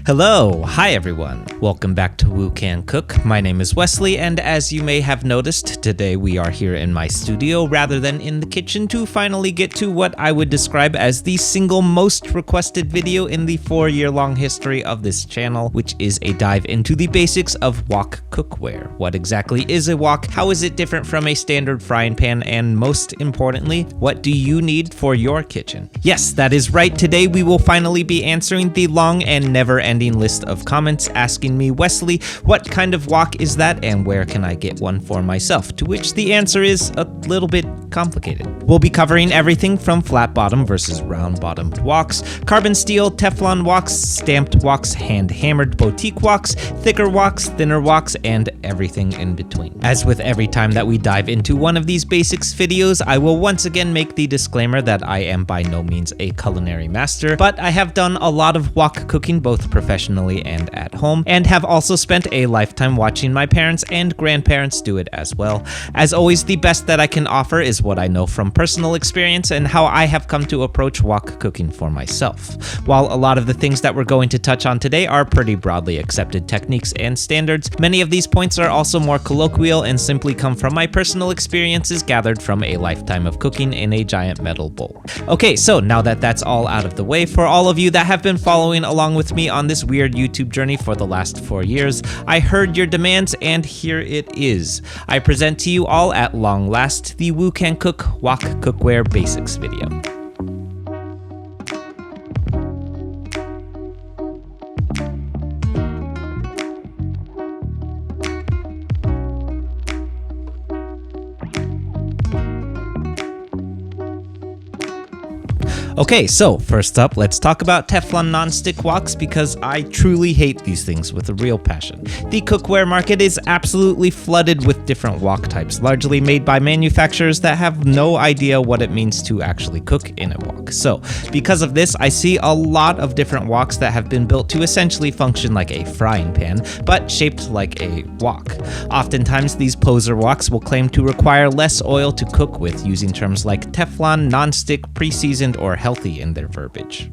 Hello, hi everyone. Welcome back to Wok Cook. My name is Wesley, and as you may have noticed, today we are here in my studio rather than in the kitchen to finally get to what I would describe as the single most requested video in the 4-year-long history of this channel, which is a dive into the basics of wok cookware. What exactly is a wok? How is it different from a standard frying pan? And most importantly, what do you need for your kitchen? Yes, that is right. Today we will finally be answering the long and never-ending list of comments asking me, Wesley, what kind of wok is that and where can I get one for myself? To which the answer is a little bit complicated. We'll be covering everything from flat bottom versus round bottomed woks, carbon steel, Teflon woks, stamped woks, hand hammered boutique woks, thicker woks, thinner woks, and everything in between. As with every time that we dive into one of these basics videos, I will once again make the disclaimer that I am by no means a culinary master, but I have done a lot of wok cooking both professionally and at home, and have also spent a lifetime watching my parents and grandparents do it as well. As always, the best that I can offer is what I know from personal experience and how I have come to approach wok cooking for myself. While a lot of the things that we're going to touch on today are pretty broadly accepted techniques and standards, many of these points are also more colloquial and simply come from my personal experiences gathered from a lifetime of cooking in a giant metal bowl. Okay, so now that that's all out of the way, for all of you that have been following along with me on this weird YouTube journey for the last 4 years, I heard your demands and here it is. I present to you all at long last the Wok Cook Wok Cookware Basics video. Okay, so first up, let's talk about Teflon nonstick woks because I truly hate these things with a real passion. The cookware market is absolutely flooded with different wok types, largely made by manufacturers that have no idea what it means to actually cook in a wok. So, because of this, I see a lot of different woks that have been built to essentially function like a frying pan, but shaped like a wok. Oftentimes, these poser woks will claim to require less oil to cook with, using terms like Teflon, nonstick, pre-seasoned, or healthy in their verbiage.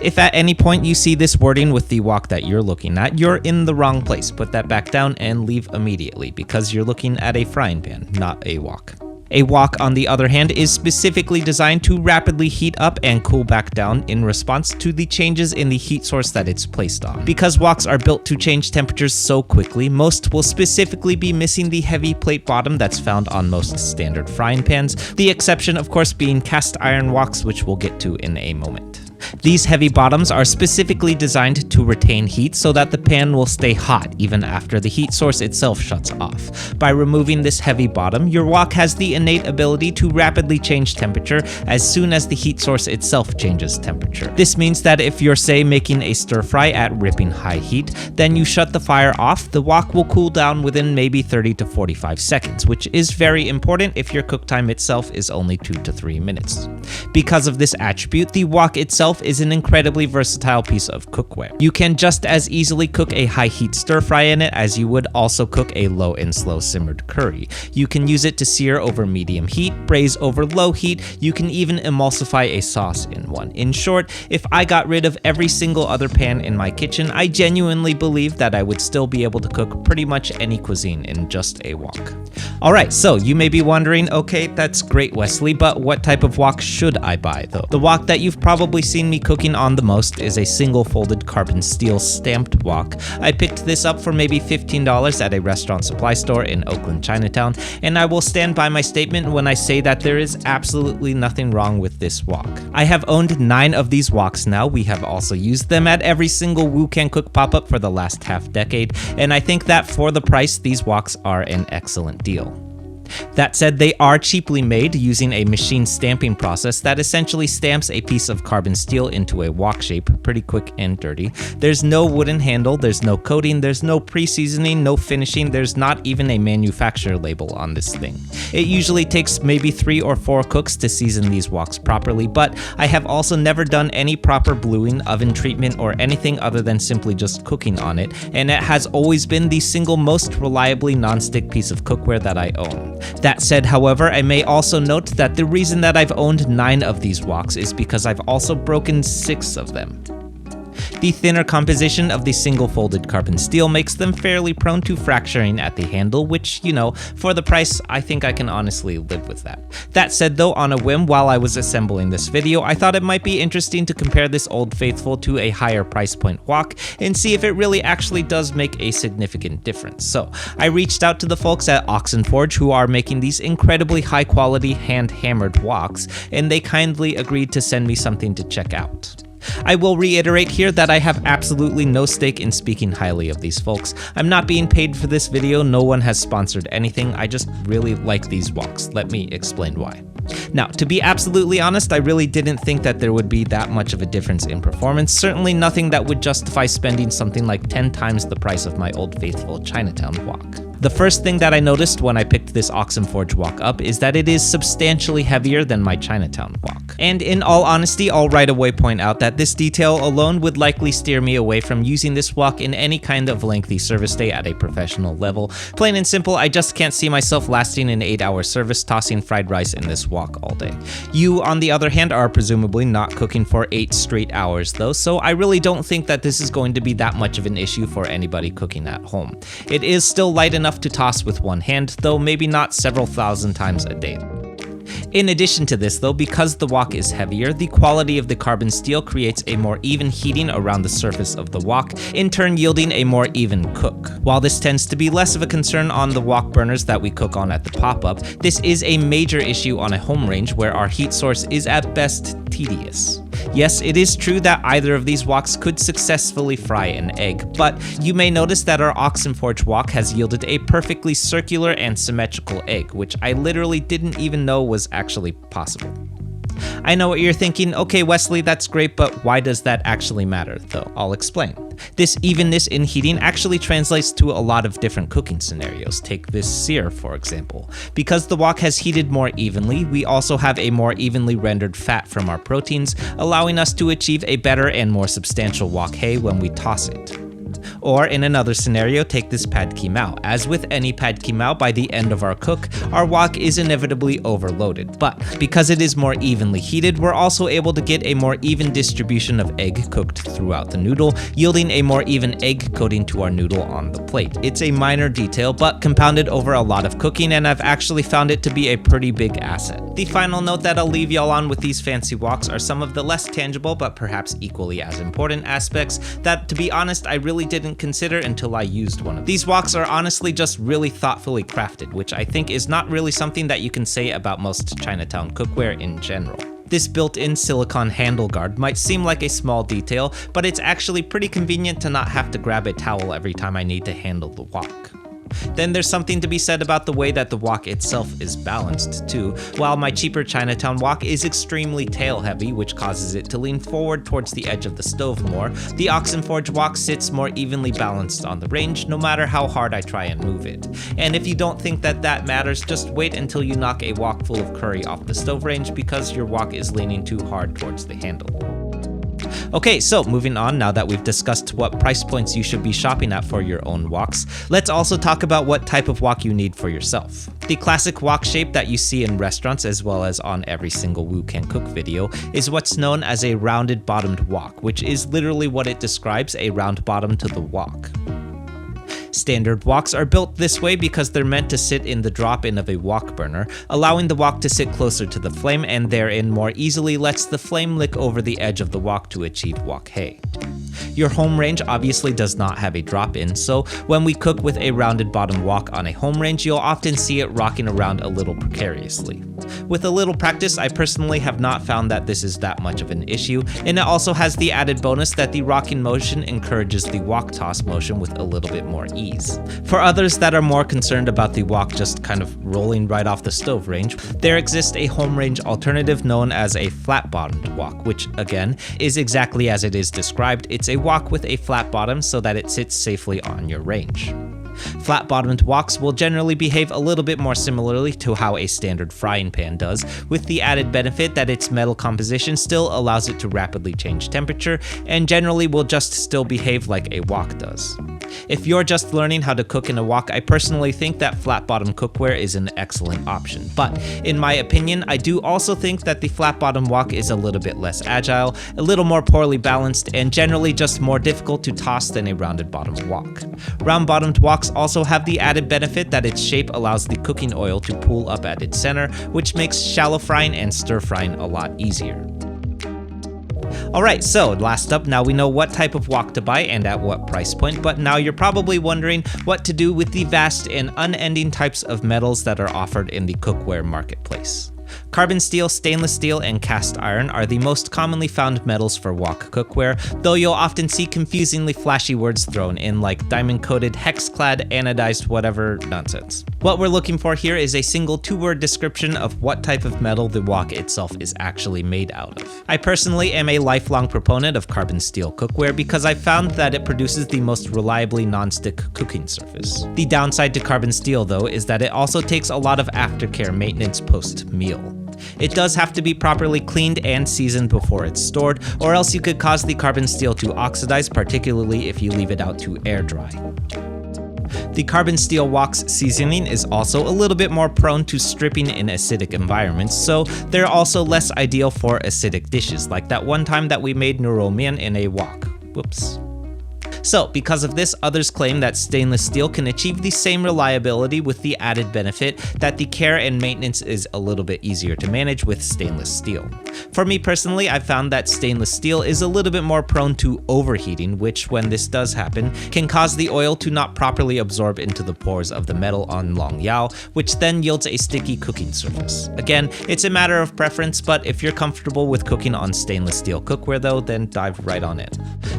If at any point you see this wording with the wok that you're looking at, you're in the wrong place. Put that back down and leave immediately because you're looking at a frying pan, not a wok. A wok, on the other hand, is specifically designed to rapidly heat up and cool back down in response to the changes in the heat source that it's placed on. Because woks are built to change temperatures so quickly, most will specifically be missing the heavy plate bottom that's found on most standard frying pans, the exception of course being cast iron woks, which we'll get to in a moment. These heavy bottoms are specifically designed to retain heat so that the pan will stay hot even after the heat source itself shuts off. By removing this heavy bottom, your wok has the innate ability to rapidly change temperature as soon as the heat source itself changes temperature. This means that if you're, say, making a stir fry at ripping high heat, then you shut the fire off, the wok will cool down within maybe 30 to 45 seconds, which is very important if your cook time itself is only 2 to 3 minutes. Because of this attribute, the wok itself is an incredibly versatile piece of cookware. You can just as easily cook a high heat stir fry in it as you would also cook a low and slow simmered curry. You can use it to sear over medium heat, braise over low heat, you can even emulsify a sauce in one. In short, if I got rid of every single other pan in my kitchen, I genuinely believe that I would still be able to cook pretty much any cuisine in just a wok. Alright, so you may be wondering, okay, that's great Wesley, but what type of wok should I buy though? The wok that you've probably seen me cooking on the most is a single folded carbon steel stamped wok. I picked this up for maybe $15 at a restaurant supply store in Oakland, Chinatown, and I will stand by my statement when I say that there is absolutely nothing wrong with this wok. I have owned 9 of these woks now. We have also used them at every single Wok Cook pop-up for the last half decade, and I think that for the price, these woks are an excellent deal. That said, they are cheaply made using a machine stamping process that essentially stamps a piece of carbon steel into a wok shape, pretty quick and dirty. There's no wooden handle, there's no coating, there's no pre-seasoning, no finishing, there's not even a manufacturer label on this thing. It usually takes maybe 3 or 4 cooks to season these woks properly, but I have also never done any proper bluing, oven treatment, or anything other than simply just cooking on it, and it has always been the single most reliably non-stick piece of cookware that I own. That said, however, I may also note that the reason that I've owned 9 of these woks is because I've also broken 6 of them. The thinner composition of the single folded carbon steel makes them fairly prone to fracturing at the handle, which, you know, for the price, I think I can honestly live with that. That said though, on a whim while I was assembling this video, I thought it might be interesting to compare this Old Faithful to a higher price point wok and see if it really actually does make a significant difference. So I reached out to the folks at Oxenforge who are making these incredibly high quality hand hammered woks, and they kindly agreed to send me something to check out. I will reiterate here that I have absolutely no stake in speaking highly of these folks. I'm not being paid for this video, no one has sponsored anything, I just really like these woks. Let me explain why. Now, to be absolutely honest, I really didn't think that there would be that much of a difference in performance, certainly nothing that would justify spending something like 10 times the price of my Old Faithful Chinatown wok. The first thing that I noticed when I picked this Oxenforge wok up is that it is substantially heavier than my Chinatown wok. And in all honesty, I'll right away point out that this detail alone would likely steer me away from using this wok in any kind of lengthy service day at a professional level. Plain and simple, I just can't see myself lasting an 8-hour service tossing fried rice in this wok all day. You, on the other hand, are presumably not cooking for 8 straight hours though, so I really don't think that this is going to be that much of an issue for anybody cooking at home. It is still light enough to toss with one hand, though maybe not several thousand times a day. In addition to this though, because the wok is heavier, the quality of the carbon steel creates a more even heating around the surface of the wok, in turn yielding a more even cook. While this tends to be less of a concern on the wok burners that we cook on at the pop-up, this is a major issue on a home range where our heat source is at best tedious. Yes, it is true that either of these woks could successfully fry an egg, but you may notice that our Oxenforge wok has yielded a perfectly circular and symmetrical egg, which I literally didn't even know was actually possible. I know what you're thinking, okay Wesley, that's great, but why does that actually matter? Though I'll explain. This evenness in heating actually translates to a lot of different cooking scenarios. Take this sear, for example. Because the wok has heated more evenly, we also have a more evenly rendered fat from our proteins, allowing us to achieve a better and more substantial wok hei when we toss it. Or in another scenario, take this pad ki mao. As with any pad ki mao, by the end of our cook, our wok is inevitably overloaded. But because it is more evenly heated, we're also able to get a more even distribution of egg cooked throughout the noodle, yielding a more even egg coating to our noodle on the plate. It's a minor detail, but compounded over a lot of cooking, and I've actually found it to be a pretty big asset. The final note that I'll leave y'all on with these fancy woks are some of the less tangible, but perhaps equally as important aspects that, to be honest, I really didn't consider until I used one of these woks are honestly just really thoughtfully crafted, which I think is not really something that you can say about most Chinatown cookware in general. This built-in silicone handle guard might seem like a small detail, but it's actually pretty convenient to not have to grab a towel every time I need to handle the wok. Then there's something to be said about the way that the wok itself is balanced too. While my cheaper Chinatown wok is extremely tail heavy, which causes it to lean forward towards the edge of the stove more, the Oxenforge wok sits more evenly balanced on the range no matter how hard I try and move it. And if you don't think that that matters, just wait until you knock a wok full of curry off the stove range because your wok is leaning too hard towards the handle. Okay, so moving on, now that we've discussed what price points you should be shopping at for your own woks, let's also talk about what type of wok you need for yourself. The classic wok shape that you see in restaurants as well as on every single Woo Can Cook video is what's known as a rounded bottomed wok, which is literally what it describes, a round bottom to the wok. Standard woks are built this way because they're meant to sit in the drop-in of a wok burner, allowing the wok to sit closer to the flame and therein more easily lets the flame lick over the edge of the wok to achieve wok hei. Your home range obviously does not have a drop-in, so when we cook with a rounded bottom wok on a home range, you'll often see it rocking around a little precariously. With a little practice, I personally have not found that this is that much of an issue, and it also has the added bonus that the rocking motion encourages the wok toss motion with a little bit more ease. For others that are more concerned about the wok just kind of rolling right off the stove range, there exists a home range alternative known as a flat-bottomed wok, which again is exactly as it is described. It's a wok with a flat bottom so that it sits safely on your range. Flat-bottomed woks will generally behave a little bit more similarly to how a standard frying pan does, with the added benefit that its metal composition still allows it to rapidly change temperature, and generally will just still behave like a wok does. If you're just learning how to cook in a wok, I personally think that flat-bottom cookware is an excellent option. But in my opinion, I do also think that the flat-bottom wok is a little bit less agile, a little more poorly balanced, and generally just more difficult to toss than a rounded-bottomed wok. Round-bottomed woks also have the added benefit that its shape allows the cooking oil to pool up at its center, which makes shallow frying and stir frying a lot easier. Alright, so last up, now we know what type of wok to buy and at what price point, but now you're probably wondering what to do with the vast and unending types of metals that are offered in the cookware marketplace. Carbon steel, stainless steel, and cast iron are the most commonly found metals for wok cookware, though you'll often see confusingly flashy words thrown in like diamond-coated, hex-clad, anodized, whatever nonsense. What we're looking for here is a single 2-word description of what type of metal the wok itself is actually made out of. I personally am a lifelong proponent of carbon steel cookware because I found that it produces the most reliably non-stick cooking surface. The downside to carbon steel, though, is that it also takes a lot of aftercare maintenance post-meal. It does have to be properly cleaned and seasoned before it's stored, or else you could cause the carbon steel to oxidize, particularly if you leave it out to air dry. The carbon steel wok's seasoning is also a little bit more prone to stripping in acidic environments, so they're also less ideal for acidic dishes, like that one time that we made noodle mian in a wok. Whoops. So, because of this, others claim that stainless steel can achieve the same reliability with the added benefit that the care and maintenance is a little bit easier to manage with stainless steel. For me personally, I've found that stainless steel is a little bit more prone to overheating, which, when this does happen, can cause the oil to not properly absorb into the pores of the metal on long yao, which then yields a sticky cooking surface. Again, it's a matter of preference, but if you're comfortable with cooking on stainless steel cookware though, then dive right on in.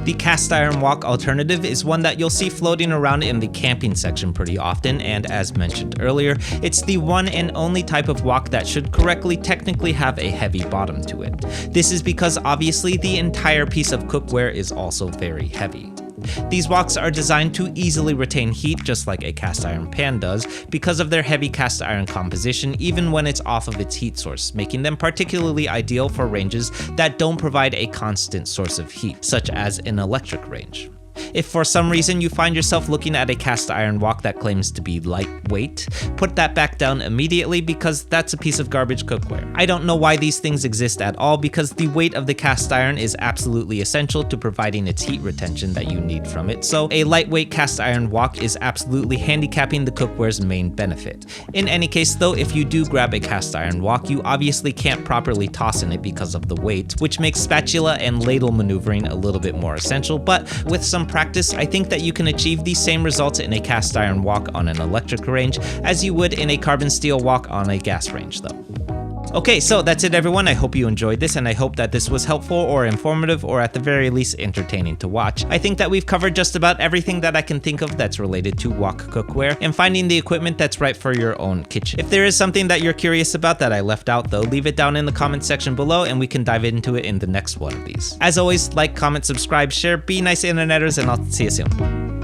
The cast iron wok alternative is one that you'll see floating around in the camping section pretty often, and as mentioned earlier, it's the one and only type of wok that should correctly technically have a heavy bottom to it. This is because obviously the entire piece of cookware is also very heavy. These woks are designed to easily retain heat just like a cast iron pan does because of their heavy cast iron composition even when it's off of its heat source, making them particularly ideal for ranges that don't provide a constant source of heat, such as an electric range. If for some reason you find yourself looking at a cast iron wok that claims to be lightweight, put that back down immediately because that's a piece of garbage cookware. I don't know why these things exist at all because the weight of the cast iron is absolutely essential to providing its heat retention that you need from it, so a lightweight cast iron wok is absolutely handicapping the cookware's main benefit. In any case though, if you do grab a cast iron wok, you obviously can't properly toss in it because of the weight, which makes spatula and ladle maneuvering a little bit more essential, but with some practice, I think that you can achieve the same results in a cast iron wok on an electric range as you would in a carbon steel wok on a gas range though. Okay, so that's it everyone. I hope you enjoyed this, and I hope that this was helpful or informative or at the very least entertaining to watch. I think that we've covered just about everything that I can think of that's related to wok cookware and finding the equipment that's right for your own kitchen. If there is something that you're curious about that I left out though, leave it down in the comment section below and we can dive into it in the next one of these. As always, like, comment, subscribe, share, be nice interneters, and I'll see you soon.